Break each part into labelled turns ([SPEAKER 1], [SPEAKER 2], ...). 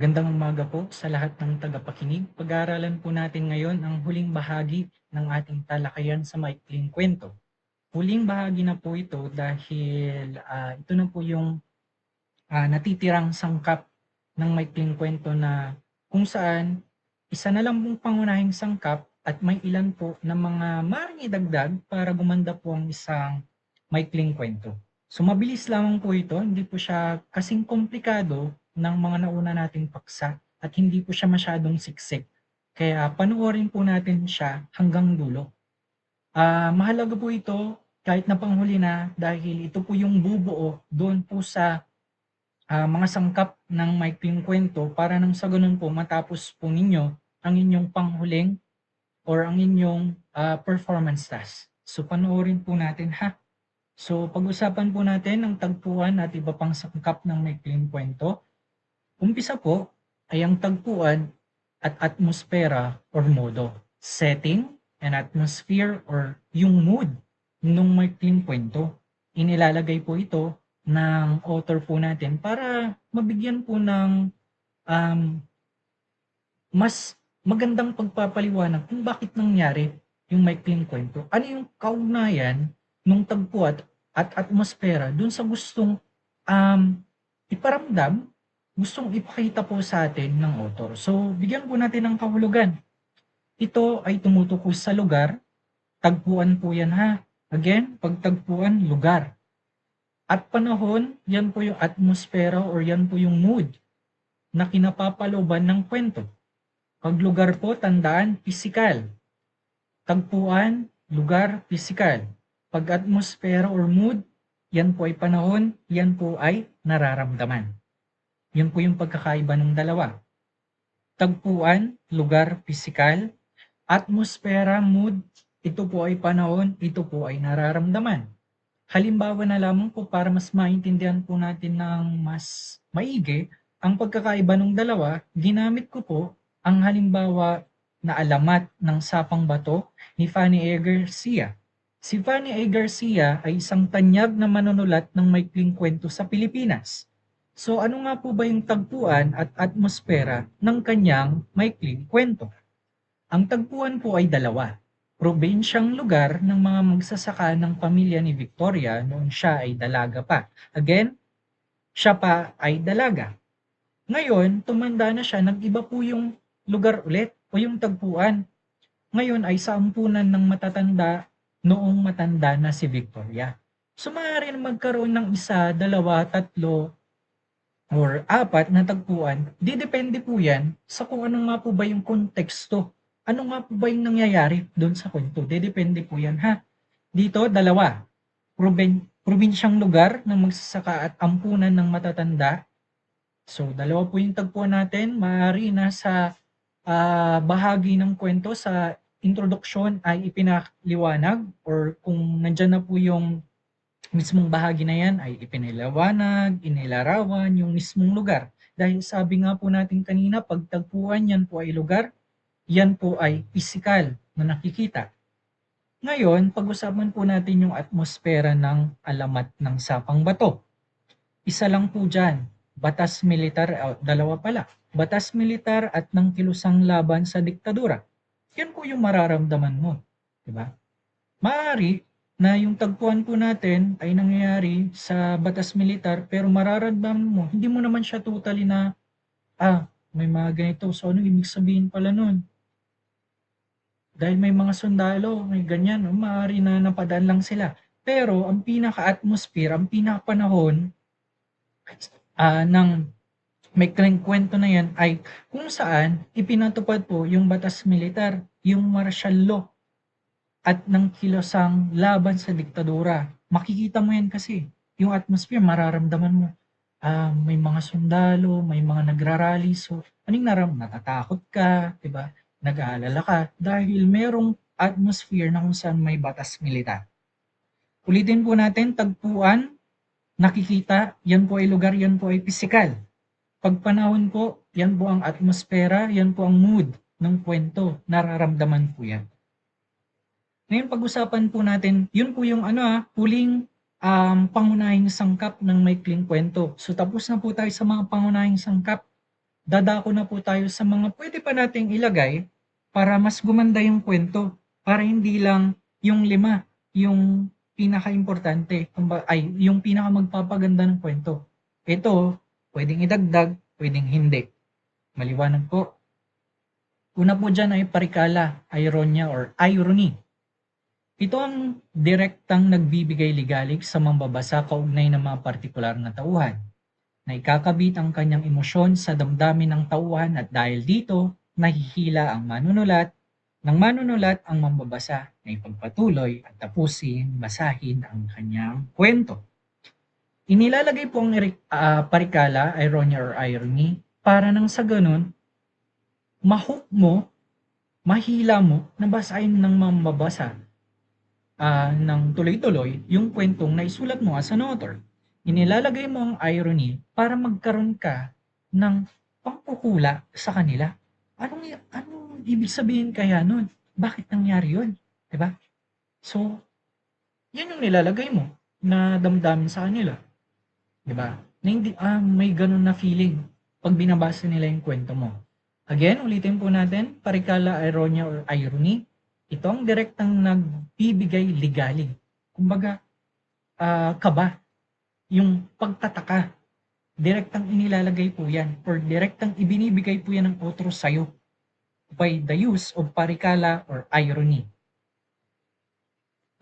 [SPEAKER 1] Gandang umaga po sa lahat ng tagapakinig. Pag-aaralan po natin ngayon ang huling bahagi ng ating talakayan sa maikling kwento. Huling bahagi na po ito dahil ito na po yung natitirang sangkap ng maikling kwento na kung saan isa na lang pong pangunahing sangkap at may ilan po na mga maaaring idagdag para gumanda po ang isang maikling kwento. So mabilis lamang po ito, hindi po siya kasing komplikado ng mga nauna nating paksa at hindi po siya masyadong siksik. Kaya panoorin po natin siya hanggang dulo. Mahalaga po ito kahit na panghuli na dahil ito po yung bubuo doon po sa mga sangkap ng maikling kwento para nang sa ganun po matapos po ninyo ang inyong panghuling or ang inyong performance task. So panoorin po natin ha. So pag-usapan po natin ang tagpuan at iba pang sangkap ng maikling kwento. Umpisa po ay ang tagpuan at atmosfera or modo. Setting and atmosphere or yung mood ng maikling kwento. Inilalagay po ito ng author po natin para mabigyan po ng um, mas magandang pagpapaliwanag kung bakit nangyari yung maikling kwento. Ano yung kaugnayan ng tagpuan at atmosfera dun sa gustong um, iparamdam, gustong ipakita po sa atin ng author. So, bigyan po natin ng kahulugan. Ito ay tumutukoy sa lugar, tagpuan po yan ha. Again, pagtagpuan, lugar. At panahon, yan po yung atmosfera or yan po yung mood na kinapapalooban ng kwento. Pag lugar po, tandaan, pisikal. Tagpuan, lugar, pisikal. Pag atmosfera or mood, yan po ay panahon, yan po ay nararamdaman. Yan po yung pagkakaiba ng dalawa. Tagpuan, lugar, pisikal. Atmosfera, mood, ito po ay panahon, ito po ay nararamdaman. Halimbawa na lamang po para mas maintindihan po natin ng mas maigi ang pagkakaiba ng dalawa, ginamit ko po ang halimbawa na alamat ng Sapang Bato ni Fanny A. Garcia. Si Fanny A. Garcia ay isang tanyag na manunulat ng maikling kwento sa Pilipinas. So ano nga po ba yung tagpuan at atmosfera ng kanyang maikling kwento? Ang tagpuan po ay dalawa. Probinsyang lugar ng mga magsasaka ng pamilya ni Victoria noong siya ay dalaga pa. Again, siya pa ay dalaga. Ngayon, tumanda na siya, nag-iba po yung lugar ulit o yung tagpuan. Ngayon ay sa ampunan ng matatanda noong matanda na si Victoria. So maaari na magkaroon ng isa, dalawa, tatlo, or apat na tagpuan. Didepende po yan sa kung ano nga po ba yung konteksto. Ano nga po ba yung nangyayari doon sa kwento. Didepende po yan ha. Dito, dalawa. Probinsyang lugar ng magsasaka at ampunan ng matatanda. So, dalawa po yung tagpuan natin. Maaari na sa bahagi ng kwento sa introduction ay ipinaliwanag or kung nandyan na po yung mismong bahagi na yan ay ipinaliwanag, inilarawan yung mismong lugar. Dahil sabi nga po natin kanina, pagtagpuan yan po ay lugar, yan po ay pisikal na nakikita. Ngayon, pag-usapan po natin yung atmosfera ng alamat ng Sapang Bato. Isa lang po dyan, batas militar, dalawa pala, batas militar at ng kilusang laban sa diktadura. Yan po yung mararamdaman mo. Diba? Maaari na yung tagpuan po natin ay nangyayari sa batas militar pero mararamdaman mo, hindi mo naman siya totally na, may mga ganito. So ano ibig sabihin pala nun? Dahil may mga sundalo, may ganyan, maaari na napadaan lang sila. Pero ang pinaka-atmosphere, ang pinaka-panahon ng may kwento na yan ay kung saan ipinatupad po yung batas militar, yung martial law at ng kilosang laban sa diktadura. Makikita mo yan kasi, yung atmosphere, mararamdaman mo, may mga sundalo, may mga nagrarally, so anong natatakot ka, diba? Nag-aalala ka, dahil merong atmosphere na kung saan may batas militar. Ulitin po natin, tagpuan, nakikita, yan po ay lugar, yan po ay pisikal. Pagpanahon po, yan po ang atmosfera, yan po ang mood ng kwento, nararamdaman po yan. Ngayon pag-usapan po natin, yun po yung huling pangunahing sangkap ng maikling kwento. So tapos na po tayo sa mga pangunahing sangkap. dadako na po tayo sa mga pwede pa nating ilagay para mas gumanda yung kwento. Para hindi lang yung 5, yung pinaka-importante, ay yung pinaka magpapaganda ng kwento. Ito, pwedeng idagdag, pwedeng hindi. Maliwanag po. Una po dyan ay parikala, ironya or irony. Ito ang direktang nagbibigay ligalig sa mambabasa kaugnay ng mga partikular na tauhan, na ikakabit ang kanyang emosyon sa damdamin ng tauhan at dahil dito, nahihila ang manunulat, ng manunulat ang mambabasa na ipagpatuloy at tapusin, basahin ang kanyang kwento. Inilalagay po ang parikala, ironya or irony, para nang sa ganun, mahook mo, mahila mo, na basahin ng mambabasa ng tuloy-tuloy yung kwentong naisulat mo as an author. Inilalagay mo ang irony para magkaroon ka ng pangkuhula sa kanila. Anong ibig sabihin kaya nun? Bakit nangyari yun? Diba? So, yan yung nilalagay mo na damdamin sa kanila. Diba? Na hindi, may ganun na feeling pag binabasa nila yung kwento mo. Again, ulitin po natin, parikala, ironya, or irony. Ito ang direktang nagbibigay ligalig. Kumbaga, kaba, yung pagtataka, direktang inilalagay po yan or direktang ibinibigay po yan ng otro sa'yo by the use of parikala or irony.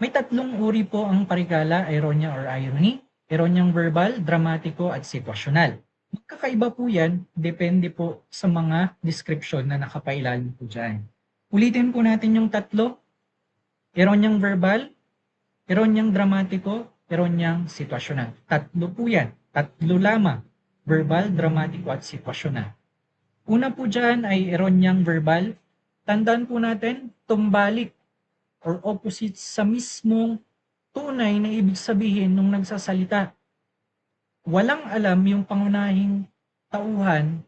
[SPEAKER 1] May 3 uri po ang parikala, ironya, or irony. Ironyang verbal, dramatiko, at situasyonal. Magkakaiba po yan, depende po sa mga description na nakapailalim po dyan. Ulitin po natin yung 3. Ironyang verbal, ironyang dramatiko, ironyang situasyonal. 3 po yan. 3 lamang. Verbal, dramatiko, at situasyonal. Una po dyan ay ironyang verbal. Tandaan po natin, tumbalik or opposite sa mismong tunay na ibig sabihin nung nagsasalita. Walang alam yung pangunahing tauhan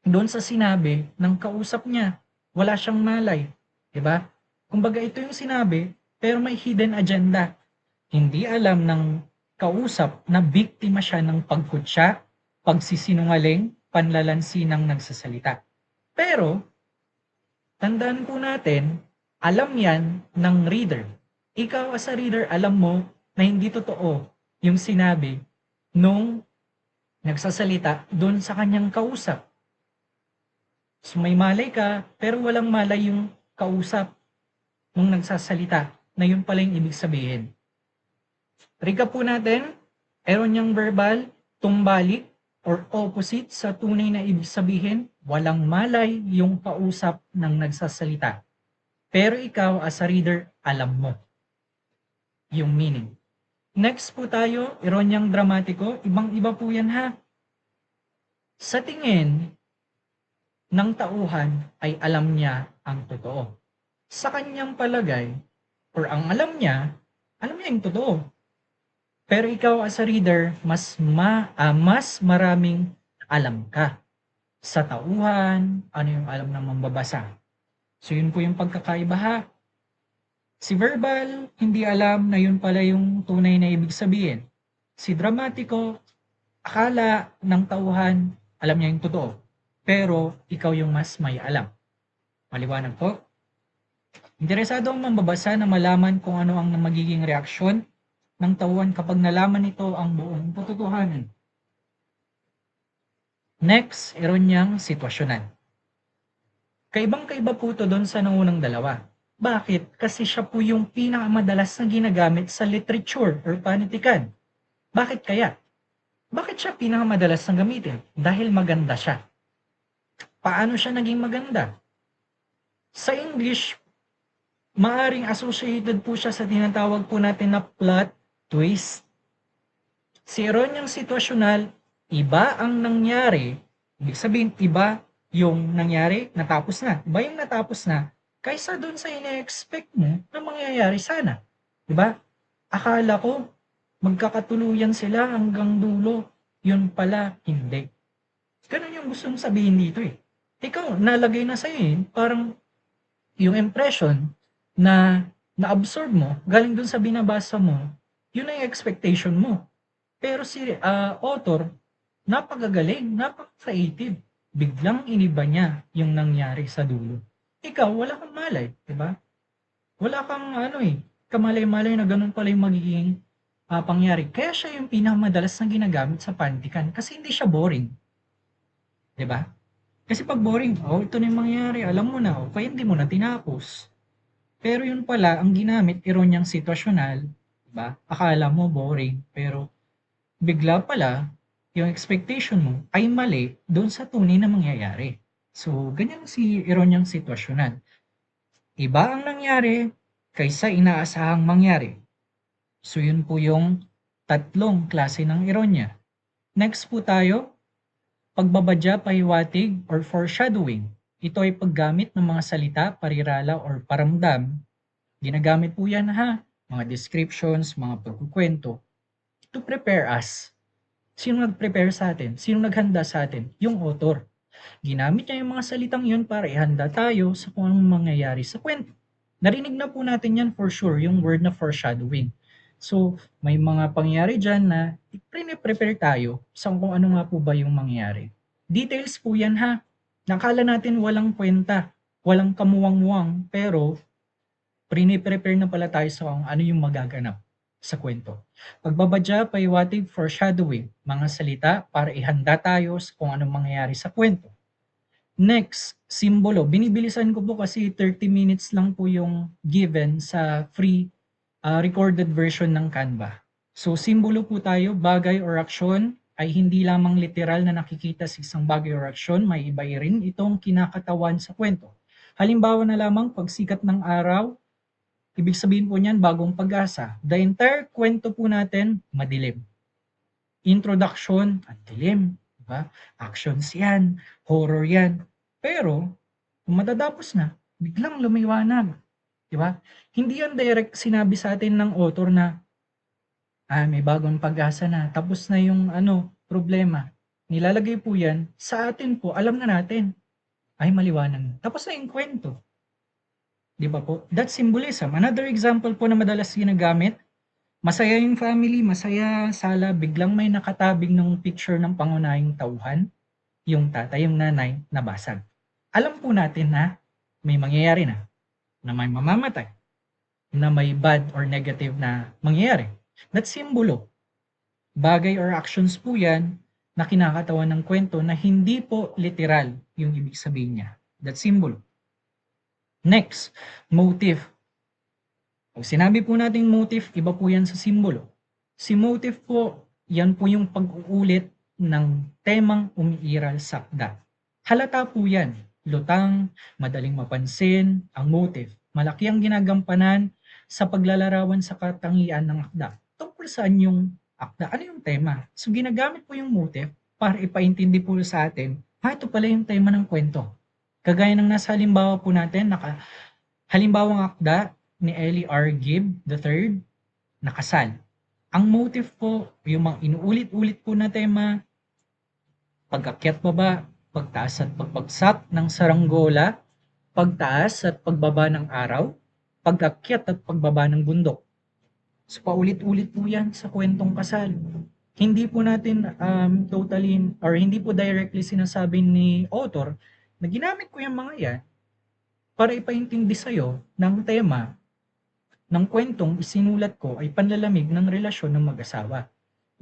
[SPEAKER 1] doon sa sinabi ng kausap niya. Wala siyang malay. Diba? Kumbaga ito yung sinabi, pero may hidden agenda. Hindi alam ng kausap na biktima siya ng pagkutsa, pagsisinungaling, panlalansi ng nagsasalita. Pero, tandaan po natin, alam yan ng reader. Ikaw as a reader, alam mo na hindi totoo yung sinabi nung nagsasalita doon sa kanyang kausap. So may malay ka, pero walang malay yung kausap nung nagsasalita na yun pala yung ibig sabihin. Recap po natin, ironyang verbal, tumbalik, or opposite sa tunay na ibig sabihin, walang malay yung kausap ng nagsasalita. Pero ikaw as a reader, alam mo yung meaning. Next po tayo, ironyang dramatiko, ibang-iba po yan ha. Sa tingin ng tauhan ay alam niya ang totoo. Sa kanyang palagay, or ang alam niya yung totoo. Pero ikaw as a reader, mas maraming alam ka sa tauhan, ano yung alam ng mambabasa. So yun po yung pagkakaiba ha. Si verbal, hindi alam na yun pala yung tunay na ibig sabihin. Si dramatiko, akala ng tauhan, alam niya yung totoo. Pero ikaw yung mas may alam. Maliwanag po? Interesado ang mambabasa na malaman kung ano ang magiging reaksyon ng tauhan kapag nalaman nito ang buong katotohanan. Next, ironyang sitwasyonal. Kaibang-kaiba po ito doon sa naunang dalawa. Bakit? Kasi siya po yung pinakamadalas na ginagamit sa literature or panitikan. Bakit kaya? Bakit siya pinakamadalas na gamitin? Dahil maganda siya. Paano siya naging maganda? Sa English, maaring associated po siya sa tinatawag po natin na plot twist. Si ironyang sitwasyonal, iba ang nangyari. Ibig sabihin, iba yung nangyari, natapos na. Iba yung natapos na, kaysa doon sa ina-expect mo na mangyayari sana. Diba? Akala ko, magkakatuluyan sila hanggang dulo. Yun pala, hindi. Ganun yung gustong sabihin dito eh. Ikaw, nalagay na sa'yo eh. Parang yung impression na na-absorb mo, galing dun sa binabasa mo, yun ang expectation mo. Pero si author, napakagaling, napaka-creative. biglang iniba niya yung nangyari sa dulo. Ikaw, wala kang malay, di ba? Wala kang kamalay-malay na ganun pala yung magiging pangyari. Kaya siya yung pinakamadalas na ginagamit sa pantikan kasi hindi siya boring, di ba? Kasi pag boring, ito na yung mangyayari, alam mo na, kaya hindi mo na tinapos. Pero yun pala, ang ginamit, ironyang sitwasyonal, diba? Akala mo boring, pero bigla pala, yung expectation mo ay mali doon sa tunay na mangyayari. So, ganyan si ironyang sitwasyonal. Iba ang nangyari kaysa inaasahang mangyari. So, yun po yung tatlong klase ng ironya. Next po tayo, pagbabadya, pahiwatig, or foreshadowing. Ito ay paggamit ng mga salita, parirala, or paramdam. Ginagamit po yan mga descriptions, mga pagkukwento, to prepare us. Sino nag-prepare sa atin? Sino naghanda sa atin? Yung author. Ginamit niya yung mga salitang yun para ihanda tayo sa kung anong mangyayari sa kwento. Narinig na po natin yan for sure, yung word na foreshadowing. So, may mga pangyayari dyan na prepare tayo sa kung ano nga po ba yung mangyayari. Details po yan Nakala natin walang kwenta, walang kamuwang-muwang, pero prepare na pala tayo sa kung ano yung magaganap sa kwento. Pagbabadya, pahiwatig, foreshadowing, mga salita para ihanda tayo sa kung anong mangyayari sa kwento. Next, simbolo. Binibilisan ko po kasi 30 minutes lang po yung given sa free recorded version ng Canva. So, simbolo po tayo, bagay or aksyon ay hindi lamang literal na nakikita sa isang bagay or aksyon, may iba rin itong kinakatawan sa kwento. Halimbawa na lamang, pagsikat ng araw, ibig sabihin po niyan, bagong pag-asa. The entire kwento po natin, madilim. Introduction, ang dilim. Diba? Actions yan, horror yan. Pero, kung matatapos na, biglang lumiwanag. Diba? Hindi yan direct sinabi sa atin ng author na may bagong pag-asa na, tapos na yung problema. Nilalagay po yan sa atin po, alam na natin, ay maliwanag. Tapos na yung kwento. Di ba po? That's symbolism. Another example po na madalas ginagamit, masaya yung family, masaya, sala, biglang may nakatabing ng picture ng pangunahing tauhan, yung tatay, yung nanay, nabasag. Alam po natin na may mangyayari na may mamamatay, na may bad or negative na mangyayari. That's simbolo. Bagay or actions po yan na kinakatawan ng kwento na hindi po literal yung ibig sabihin niya. That's simbolo. Next, motive. Pag sinabi po natin motive, iba po yan sa simbolo. Si motive po, yan po yung pag-uulit ng temang umiiral sa akda. Halata po yan. Lutang, madaling mapansin, ang motive. Malaki ang ginagampanan sa paglalarawan sa katangian ng akda. Tungkol saan yung akda? Ano yung tema? So ginagamit po yung motive para ipaintindi po sa atin, ito pala yung tema ng kwento. Kagaya ng nasa halimbawa po natin, halimbawang akda ni Ellie R. Gibb III, nakasal. Ang motive po, yung mga inuulit-ulit po na tema, pag-akyat baba, pagtaas at pagbagsak ng saranggola, pagtaas at pagbaba ng araw, pag-akyat at pagbaba ng bundok. So paulit-ulit po yan sa kwentong kasal. Hindi po natin totally or hindi po directly sinasabi ni author na ginamit ko yung mga yan para ipaintindi sa'yo ng tema ng kwentong isinulat ko ay panlalamig ng relasyon ng mag-asawa.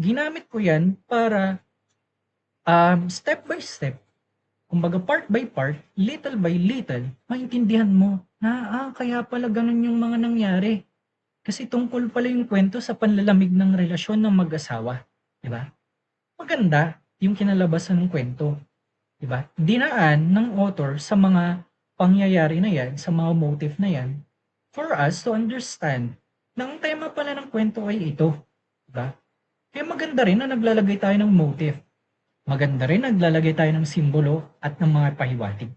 [SPEAKER 1] Ginamit ko yan para step by step, kumbaga part by part, little by little, maintindihan mo na kaya pala ganun yung mga nangyari. Kasi tungkol pala yung kwento sa panlalamig ng relasyon ng mag-asawa. Diba? Maganda yung kinalabasan ng kwento. Diba? Dinaan ng author sa mga pangyayari na yan, sa mga motive na yan, for us to understand na ang tema pala ng kwento ay ito. Diba? Kaya maganda rin na naglalagay tayo ng motive. Maganda rin naglalagay tayo ng simbolo at ng mga pahiwatig.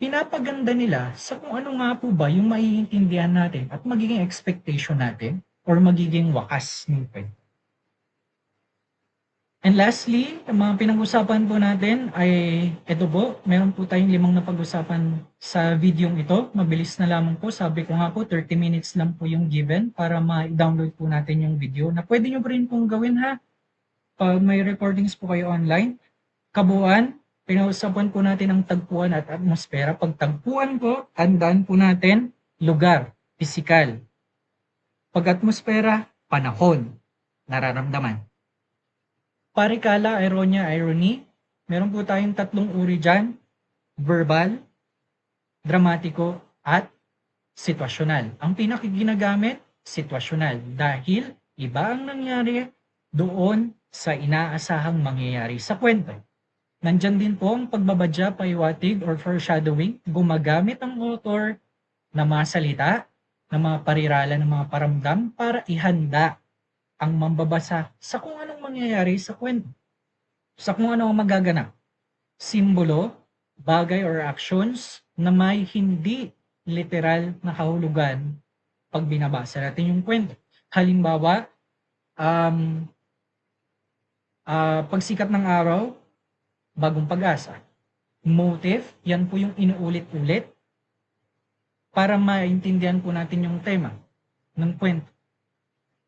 [SPEAKER 1] Pinapaganda nila sa kung ano nga po ba yung maiintindihan natin at magiging expectation natin or magiging wakas ng kwento. And lastly, ang mga pinag-usapan po natin ay ito po, meron po tayong 5 na pag-usapan sa video ito. Mabilis na lamang po, sabi ko nga po 30 minutes lang po yung given para ma-download po natin yung video na pwede nyo rin pong gawin pag may recordings po kayo online. Kabuuan, Pinag-usapan po natin ang tagpuan at atmosfera. Pag tagpuan po, tandaan po natin lugar, pisikal. Pag atmosfera, panahon, nararamdaman. Parikala, ironya, irony. Meron po tayong tatlong uri dyan. Verbal, dramatiko, at situasyonal. Ang pinakaginagamit, situasyonal. Dahil iba ang nangyari doon sa inaasahang mangyayari sa kwento. Nandyan din po ang pagbabadya, paiwatig, or foreshadowing. Gumagamit ang author na mga salita, na mga parirala, ng mga paramdam para ihanda ang mambabasa sa kung anong mangyayari sa kwento. Sa kung ano ang magaganap. Simbolo, bagay or actions na may hindi literal na kahulugan pag binabasa natin yung kwento. Halimbawa, pagsikat ng araw, bagong pag-asa. Motive, yan po yung inuulit-ulit para maintindihan po natin yung tema ng kwento.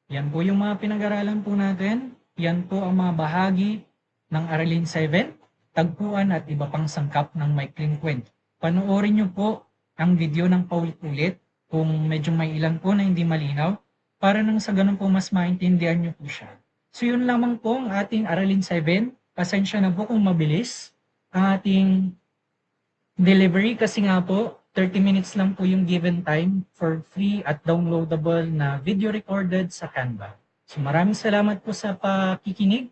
[SPEAKER 1] Yan po yung mga pinag-aralan po natin. Yan po ang mga bahagi ng Aralin 7, tagpuan at iba pang sangkap ng maikling kwento. Panoorin nyo po ang video ng paulit-ulit kung medyo may ilan po na hindi malinaw para nang sa ganun po mas maintindihan nyo po siya. So yun lamang po ang ating Aralin 7. Pasensya na po kung mabilis ang ating delivery kasi nga po 30 minutes lang po yung given time for free at downloadable na video recorded sa Canva. So maraming salamat po sa pakikinig